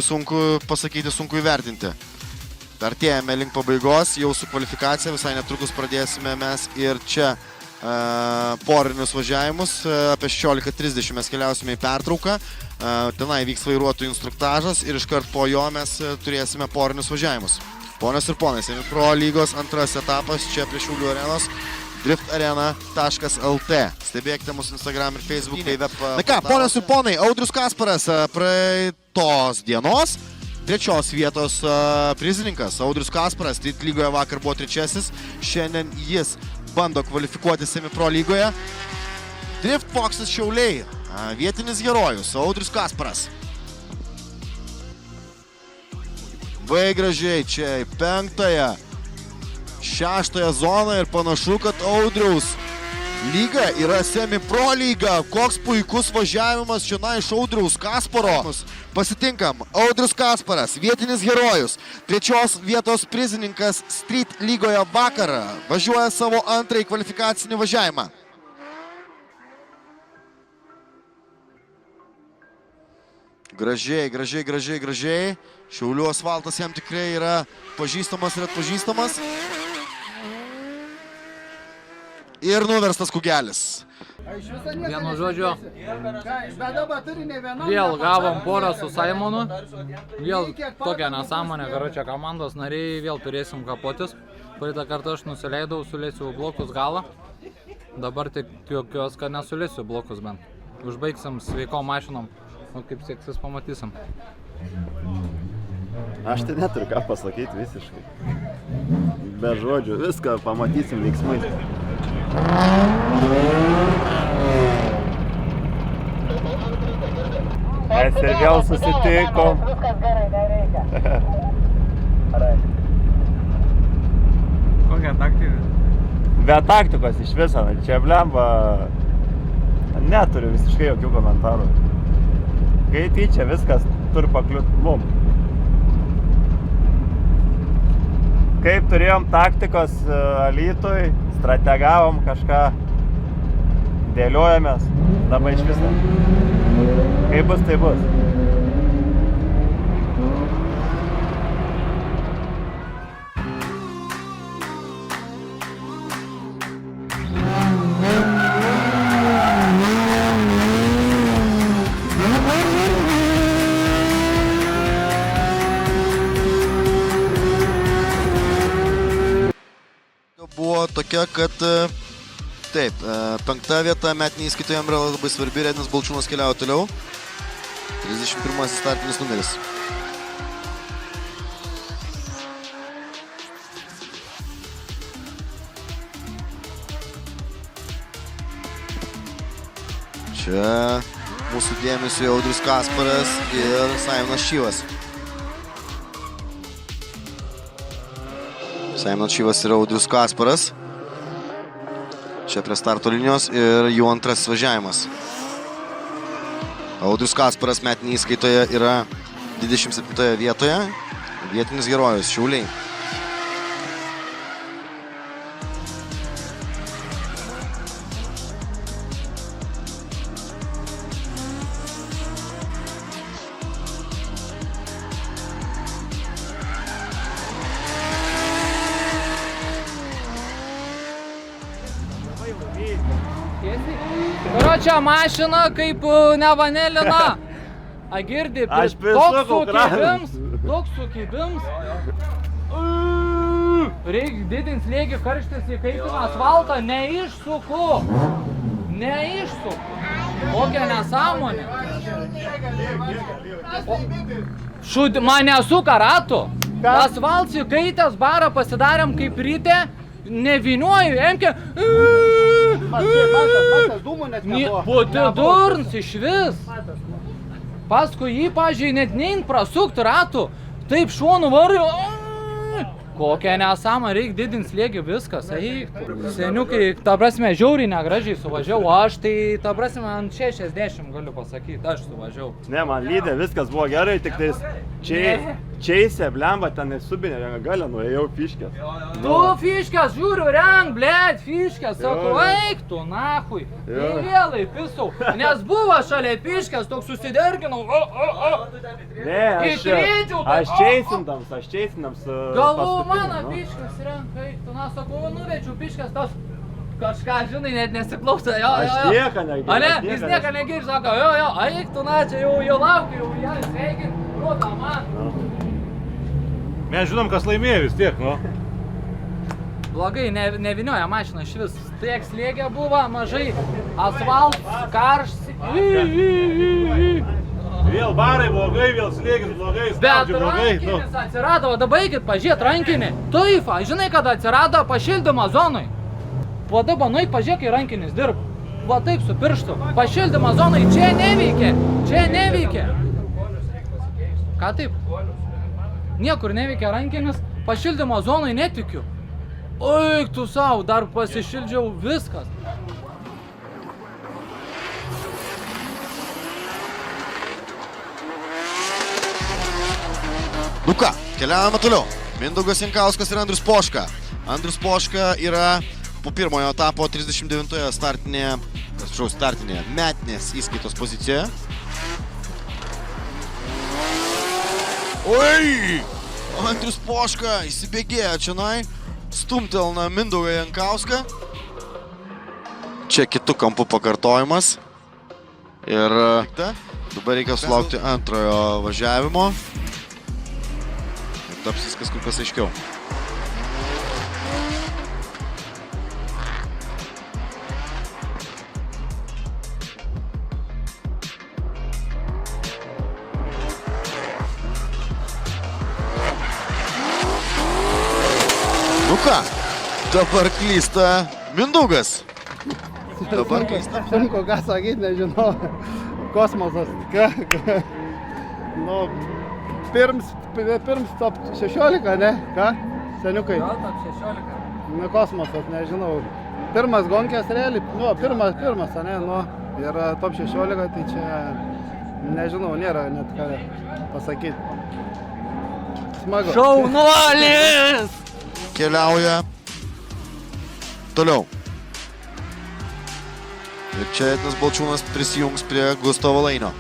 Sunku pasakyti, sunku įvertinti. Artėjame link pabaigos, jau su kvalifikacija, visai netrukus pradėsime mes ir čia porinius važiavimus. Apie 16:30 mes keliausime į pertrauką. Tenai vyks vairuotojų instruktažas ir iškart po jo mes turėsime porinius važiavimus. Ponios ir ponai, Semi-Pro lygos antras etapas čia prie Šiaulių arenos. driftarena.lt. Stebėkite mūsų Instagram ir Facebook. Na ką, ponios ir ponai, Audrius Kasparas praeitos dienos trečios vietos prizininkas. Audrius Kasparas Street lygoje vakar buvo trečiasis, šiandien jis bando kvalifikuoti Semi-Pro lygoje. Drift Foxas Šiauliai, vietinis herojus, Audrius Kasparas. Vai gražiai čia į 5-ąją, 6-ąją zoną ir panašu, kad Audriaus lyga yra Semi-Pro lyga. Koks puikus važiavimas čia iš Audriaus Kasparo. Pasitinkam, Audrius Kasparas, vietinis herojus, trečios vietos prizininkas Street lygoje vakarą, važiuoja savo antrąjį kvalifikacinį važiavimą. Gražiai. Šiaulių asfaltas jam tikrai yra pažįstamas ir atpažįstamas. Ir nuverstas kugelis. Vienu žodžiu, vėl gavom porą su Simonu, vėl tokia nesąmonė, karočią komandos nariai, vėl turėsim kapotis. Praeitą kartą aš nusileidau, sulėsiu blokus galą, dabar tik tikiuosi, kad nesulėsiu blokus bent. Užbaigsim sveikom mašinom, o kaip seksis pamatysim. Aš tai neturiu ką pasakyti visiškai. Be žodžių, viską pamatysim veiksmais. Mes ir vėl susitikom. Be taktikos iš viso, čia blemba neturiu visiškai jokių komentarų. Kai tyčia viskas turi pakliūti mum. Kaip turėjom taktikos Alytui, strategavom kažką, dėliojamės, dabar iš viso. Kaip bus, tai bus. Buvo tokia, kad taip, 5 vieta metiniai įskaitoje jam yra labai svarbi, Redinas Balčiūnas keliauja toliau. 31 startinis numeris. Čia mūsų dėmesio Audrius Kasparas ir Saimonas Čyvas. Saimonas Čyvas ir Audrius Kasparas. Čia prie starto linijos ir jų antrasis važiavimas. Audrius Kasparas metinėje įskaitoje yra 27 vietoje. Vietinis herojus Šiauliai. Čia mašina kaip ne vanelina. A girdi, Aš prisukau toks sukibims. Reikia didinti slėgį, karštis įkaitina asfaltą, neišsuku. Kokia nesąmonė. Man nesuka ratų. Asfaltas įkaitęs, barą pasidarėm kaip ryte, nevinioju, emkė. Būti durns iš vis. Paskui jį, pažiūrėjau, net nein prasukti ratų. Taip šonu variu. Kokia nesama, reikia didinti slėgį, viskas, eiktų. Seniukai, ta prasme, žiauriai negražiai suvažiau, aš tai, ta prasme, ant 60 galiu pasakyti, aš suvažiau. Ne, man lydė, viskas buvo gerai, tik tais Čeisė, blemba, ten subinė galę, nuėjau fiškės. Tu fiškės, žiūriu, renk, blėt, fiškės, sakau, eiktų, nahui. Ir vėl įpisau, nes buvo šalia fiškės, toks susiderginau, Ne, aš čeisindams galvau, mano piškas renka, eiktų, na, sakau, nuvečiau piškas, tas kažką, žinai, net nesiklauso, jo. Aš nieką negirsiu. A ne, jis nieką negirsiu, sako, jo, eiktų, na, čia jau laukiu, jau ją sveikint, rūta man. Mes žinom, kas laimėjo vis tiek, nu. Blogai, nevinioja mašina iš vis, tiek slėgė buvo, mažai, asfalt, karštas. Vėl barai blogai, vėl slėgis blogai, Bet rankinis atsirado, dabar eikit pažiūrėt rankinį. Taifa, žinai, kada atsirado pašildymo zonai. Va dabar nueik pažiūrėk, kai rankinis dirb. Va taip su pirštu. Pašildymo zonai čia neveikia. Ką taip? Niekur neveikia rankinis, pašildymo zonai netikiu. Eik tu savo, dar pasišildžiau viskas. Nu ką, keliavame toliau. Mindaugas Jankauskas ir Andrius Poška. Andrius Poška yra po pirmojo etapo 39-oje startinėje metinės įskaitos pozicijoje. Oi! Andrius Poška įsibėgėjo čionai, stumtelna Mindaugą Jankauską. Čia kitų kampų pakartojimas. Ir dabar reikia sulaukti antrojo važiavimo. Taps viskas kur kas aiškiau. Nu ką, dabar klysta Mindaugas. Sunku ką sakyti, nežinau. Kosmosas. Nu, pirms top 16, ne? Ką? Seniukai. Jo, top 16. Nu, kosmosas, nežinau. Pirmas gonkės realiai, pirmas, ne, ir top 16, tai čia, nežinau, nėra net ką pasakyti. Smagu. Šaunuolis! Keliauja toliau. Ir čia Edvinas Balčiūnas prisijungs prie Gustavo Lainio.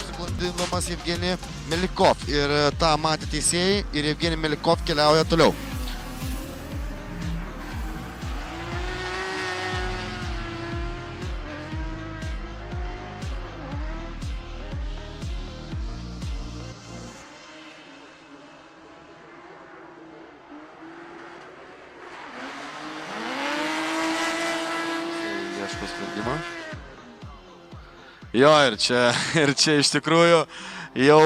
Sklandinamas Evgenij Melikov. Ir tą matė teisėjai ir Evgenij Melikov keliauja toliau. Ieško sprendimą. Jo, ir čia iš tikrųjų jau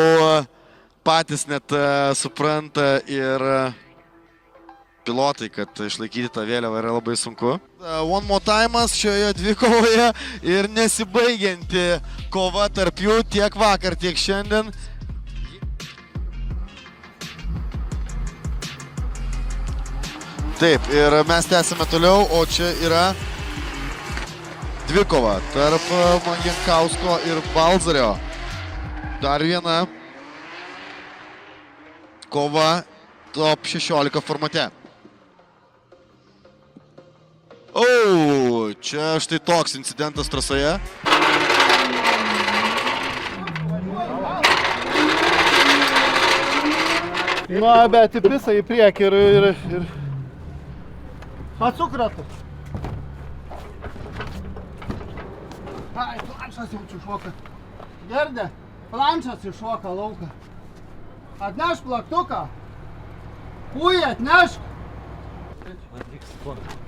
patys net supranta ir pilotai, kad išlaikyti tą vėliavą yra labai sunku. One more time'as šioje dvikovoje ir nesibaigianti kova tarp jų tiek vakar, tiek šiandien. Taip, ir mes tęsime toliau, o čia yra dvikova tarp Mangenkausko ir Balzario. Dar viena kova top 16 formate. Čia štai toks incidentas trasoje. Bet įpisa į priekį ir atsuk ratu. Ai, planšas jaučiu šoka. Girdė, planšas iššoka lauką. Atnešk plaktuką. Ui, atnešk.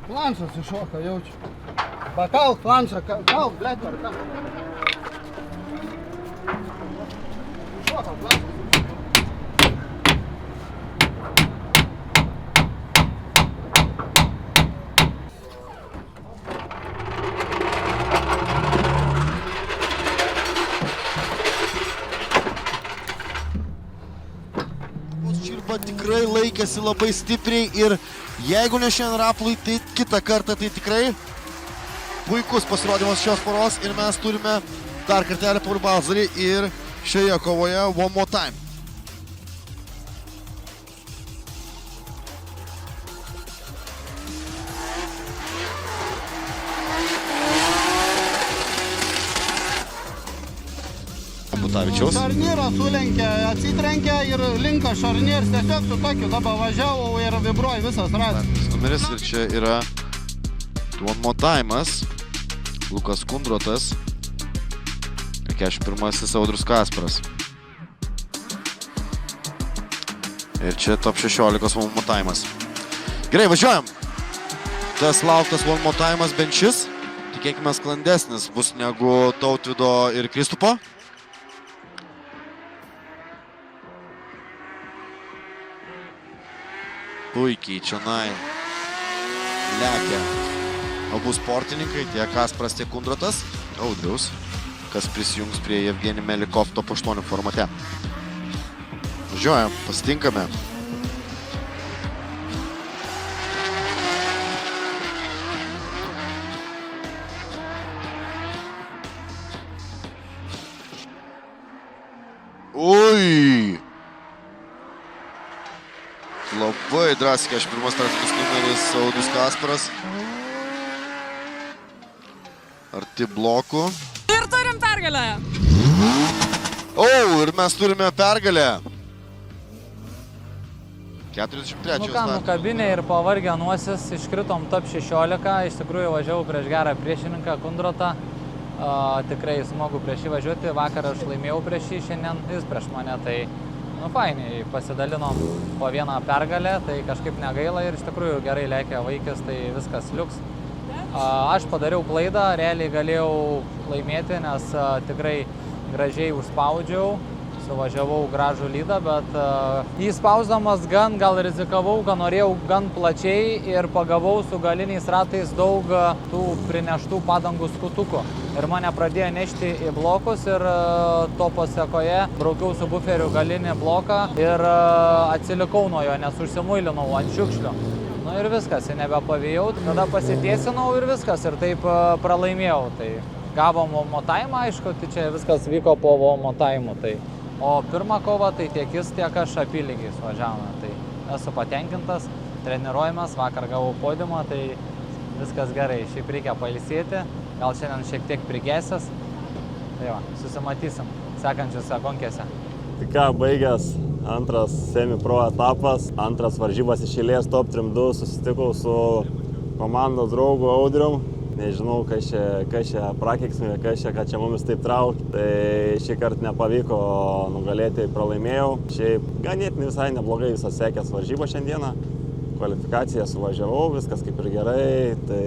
Planšas iššoka, jaučiu. Pakalk planšą, kalk, blėt, per ką. Iššoka planšas. Tikrai laikėsi labai stipriai ir jeigu ne šiandien Rapolui, tai kitą kartą tai tikrai puikus pasirodymas šios poros ir mes turime dar kartelį Paulių Balzarį ir šioje kovoje one more time. Butavičiaus. Šarnyrą sulenkė, atsitrenkė ir linko šarnyrs tiesiog su tokiu dabar važiavau ir vibruoju visas ratas. Numeris ir čia yra one more time'as. Lukas Kundrotas. 41-asis Audrius Kasparas. Ir čia top 16 one more time'as. Gerai, važiuojam. Tas lauktas one more time'as bent šis. Tikėkime sklandesnis bus negu Tautvydo ir Kristupo. Puikiai čionai lekia abu sportininkai, tiek Kasparas, tiek Kundrotas. Audrius, kas prisijungs prie Evgenij Melikov top 8 formate. Važiuojam, pasitinkame. Ui! Labai drąsiai, 41 startinis numeris Audrius Kasparas. Arti blokų. Ir turim pergalę. Ir mes turime pergalę. 43. Nukabinė ir pavargę nosis, iškritom top 16. Iš tikrųjų važiavau prieš gerą priešininką Kundrotą. Tikrai smagu prieš jį važiuoti. Vakar aš laimėjau prieš jį, šiandien jis prieš mane. Tai fainiai, pasidalinom po vieną pergalę, tai kažkaip negaila ir iš tikrųjų gerai lėkė vaikis, tai viskas liuks. Aš padariau klaidą, realiai galėjau laimėti, nes tikrai gražiai užspaudžiau, suvažiavau gražų lydą, bet jį spausdamas gan gal rizikavau, gan norėjau gan plačiai ir pagavau su galiniais ratais daug tų prineštų padangų skutukų. Ir mane pradėjo nešti į blokus ir to pasekoje braukiau su buferiu galinį bloką ir atsilikau nuo jo, nes užsimuilinau ant šiukšlių. Nu ir viskas, nebepavėjau, tada pasitiesinau ir viskas, ir taip pralaimėjau. Tai gavom vomotavimą, aišku, tai čia viskas vyko po vomotavimu. Tai. O pirmą kovą tai tiek jis, tiek aš apylygiai važiavome. Tai esu patenkintas, treniruojamas, vakar gavau podiumą, tai viskas gerai. Šiaip reikia pailsėti, gal šiandien šiek tiek prigesęs. Tai va, susimatysim sekančiuose konkėse. Tik ką, baigęs antras semi-pro etapas, antras varžybas iš eilės top 3-2, susitikau su komandos draugu Audrium. Nežinau, kas čia prakeiksmė, kas čia mumis taip traukia. Tai šį kartą nepavyko nugalėti, pralaimėjau. Šiaip ganėtinai visai neblogai visas sekęs varžybos šiandieną. Kvalifikaciją suvažiavau, viskas kaip ir gerai. Tai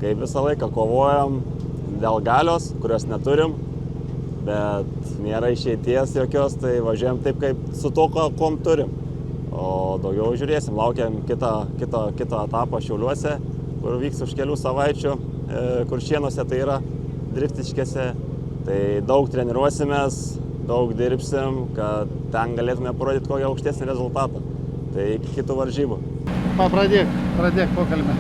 kaip visą laiką kovojam dėl galios, kurios neturim. Bet nėra išeities jokios, tai važiuojam taip, kaip su to, kom turim. O daugiau žiūrėsim, laukiam kito etapo Šiauliuose, kur vyks už kelių savaičių, Kuršėnuose, tai yra Driftiškėse. Tai daug treniruosimės, daug dirbsim, kad ten galėtume parodyti kokią aukštesnį rezultatą. Tai iki kitų varžybų. Pradėk pokalbį.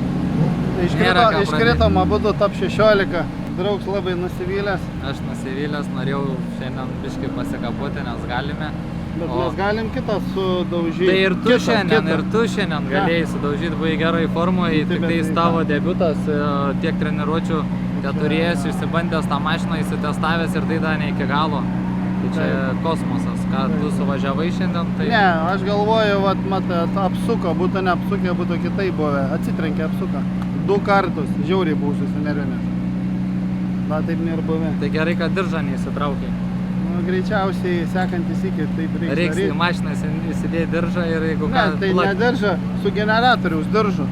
Iškritom abudu top 16. Draugs labai nusivylęs. Aš nusivylęs, norėjau šiandien biškai pasikapoti, nes galime. Bet mes galim kitą sudaužyti. Tai ir tu šiandien galėjai sudaužyti, buvai gerai formoje, tik tai tavo debiutas, tiek treniruočių turėjęs, išsibandęs tą mašiną, įsitestavęs ir tai dar ne iki galo. Tai čia kosmosas, ką tu suvažiavai šiandien, tai... Ne, aš galvoju, apsuko, būtų neapsukę, būtų kitaip buvę, atsitrenkė apsuką. 2 kartus, žiauriai buvau susinervinęs. Na, taip nėra buvę. Tai gerai, kad diržą neįsitraukiai. Nu, greičiausiai sekantis iki taip reiks. Reiks į mašiną įsidėti diržą ir jeigu ką... Ne, tai ne diržą, su generatoriaus diržu.